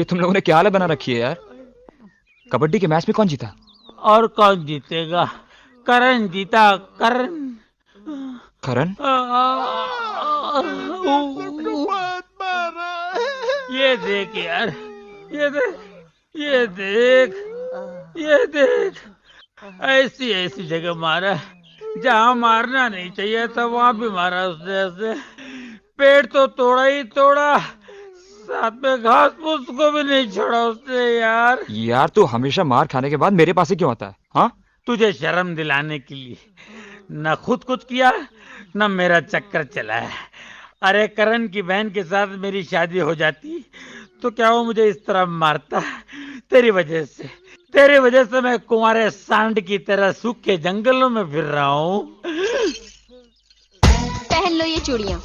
ये तुम लोगों ने क्या हालत बना रखी है यार? कबड्डी के मैच में कौन जीता? और कौन जीतेगा? करण जीता, करण। करण? ये देख यार, ये देख, ये देख, ये देख, ऐसी ऐसी जगह मारा जहां मारना नहीं चाहिए था, वहां भी मारा उसने। ऐसे पेट तो तोड़ा ही तोड़ा, साथ में घास फूस को भी नहीं छोड़ा उसने। यार तू हमेशा मार खाने के बाद मेरे पास ही क्यों आता है? हाँ, तुझे शर्म दिलाने के लिए। न खुद कुछ किया, न मेरा चक्कर चलाया। अरे करण की बहन के साथ मेरी शादी हो जाती तो क्या वो मुझे इस तरह मारता? तेरी वजह से मैं कुंवारे सांड की तरह सूखे जंगलों में फिर रहा हूँ। पहन लो ये चूड़ियाँ।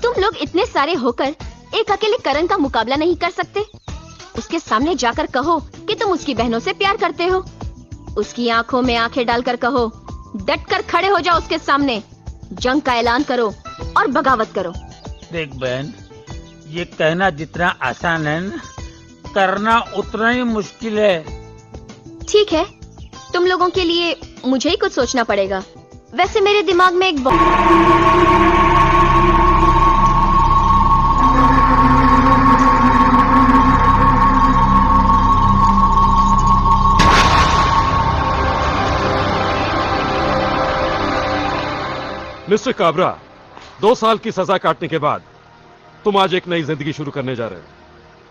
तुम लोग इतने सारे होकर एक अकेले करण का मुकाबला नहीं कर सकते? उसके सामने जाकर कहो कि तुम उसकी बहनों से प्यार करते हो। उसकी आंखों में आंखें डालकर कहो, डटकर खड़े हो जाओ उसके सामने, जंग का ऐलान करो और बगावत करो। देख बहन, ये कहना जितना आसान है ना, करना उतना ही मुश्किल है। ठीक है, तुम लोगों के लिए मुझे ही कुछ सोचना पड़ेगा। वैसे मेरे दिमाग में एक मिस्टर काबरा, 2 साल की सजा काटने के बाद तुम आज एक नई जिंदगी शुरू करने जा रहे हो।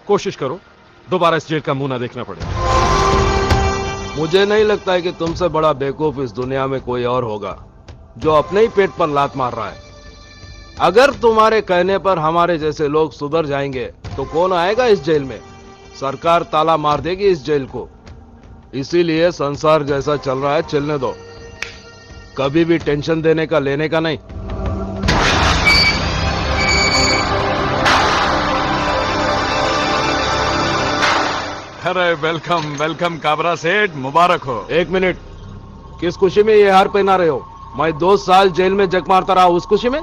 कोशिश करो दोबारा इस जेल का मुंह ना देखना पड़े। मुझे नहीं लगता है कि तुमसे बड़ा बेवकूफ इस दुनिया में कोई और होगा जो अपने ही पेट पर लात मार रहा है। अगर तुम्हारे कहने पर हमारे जैसे लोग सुधर जाएंगे तो कौन आएगा इस जेल में? सरकार ताला मार देगी इस जेल को। इसीलिए संसार जैसा चल रहा है चलने दो, कभी भी टेंशन देने का लेने का नहीं। अरे वेलकम वेलकम काबरा सेठ, मुबारक हो। 1 मिनट, किस खुशी में ये हार पहना रहे हो? मैं 2 साल जेल में जग मारता रहा, उस खुशी में?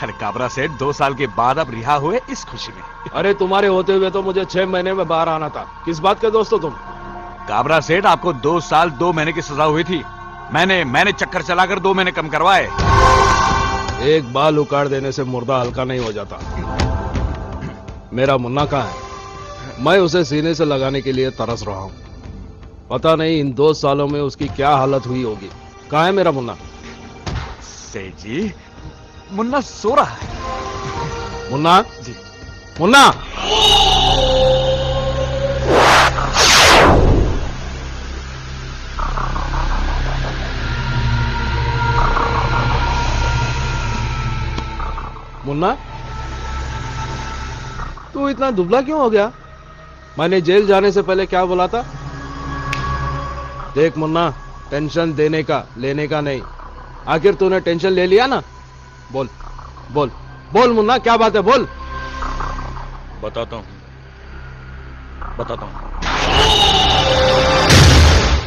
अरे काबरा सेठ, 2 साल के बाद अब रिहा हुए इस खुशी में। अरे तुम्हारे होते हुए तो मुझे 6 महीने में बाहर आना था। किस बात के दोस्त हो तुम? काबरा सेठ, आपको 2 साल 2 महीने की सजा हुई थी। मैंने चक्कर चलाकर 2 महीने कम करवाए। एक बाल उखाड़ देने से मुर्दा हल्का नहीं हो जाता। मेरा मुन्ना कहाँ है? मैं उसे सीने से लगाने के लिए तरस रहा हूं। पता नहीं इन 2 सालों में उसकी क्या हालत हुई होगी। कहाँ है मेरा मुन्ना? सेठ जी, मुन्ना सो रहा है। मुन्ना जी। मुन्ना! मुन्ना, तू इतना दुबला क्यों हो गया? मैंने जेल जाने से पहले क्या बोला था? देख मुन्ना, टेंशन देने का लेने का नहीं। आखिर तूने टेंशन ले लिया ना? बोल बोल बोल मुन्ना, क्या बात है? बोल। बताता हूं।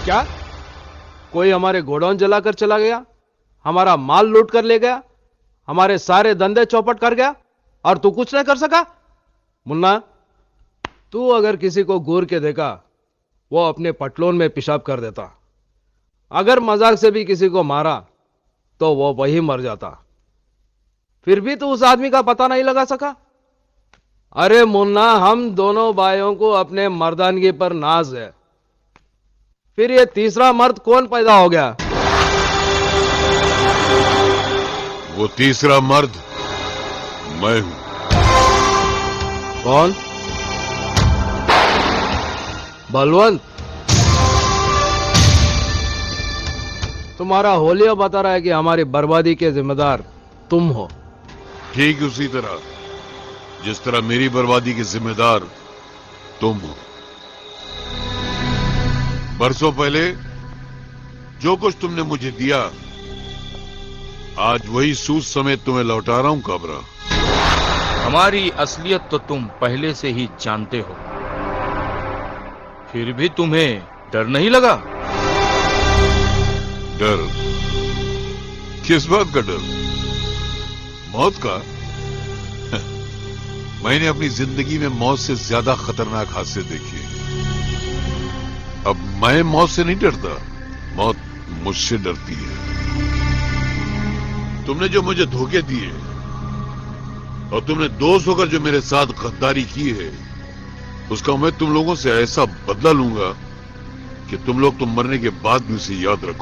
क्या कोई हमारे गोडाउन जलाकर चला गया, हमारा माल लूट कर ले गया, हमारे सारे धंधे चौपट कर गया और तू कुछ नहीं कर सका? मुन्ना, तू अगर किसी को घूर के देखा, वो अपने पटलोन में पेशाब कर देता। अगर मजाक से भी किसी को मारा तो वो वही मर जाता। फिर भी तू उस आदमी का पता नहीं लगा सका? अरे मुन्ना, हम दोनों भाइयों को अपने मर्दानगी पर नाज है। फिर ये तीसरा मर्द कौन पैदा हो गया? वो तीसरा मर्द मैं हूं। कौन? बलवंत? तुम्हारा होलिया बता रहा है कि हमारी बर्बादी के जिम्मेदार तुम हो। ठीक उसी तरह जिस तरह मेरी बर्बादी के जिम्मेदार तुम हो। बरसों पहले जो कुछ तुमने मुझे दिया, आज वही सूद समेत तुम्हें लौटा रहा हूं काबरा। हमारी असलियत तो तुम पहले से ही जानते हो, फिर भी तुम्हें डर नहीं लगा? डर? किस बात का डर? मौत का? मैंने अपनी जिंदगी में मौत से ज्यादा खतरनाक हादसे देखे। अब मैं मौत से नहीं डरता, मौत मुझसे डरती है। तुमने जो मुझे धोखे दिए और तुमने दोस्त होकर जो मेरे साथ गद्दारी की है, उसका मैं तुम लोगों से ऐसा बदला लूंगा कि तुम लोग तो मरने के बाद भी उसे याद रखो।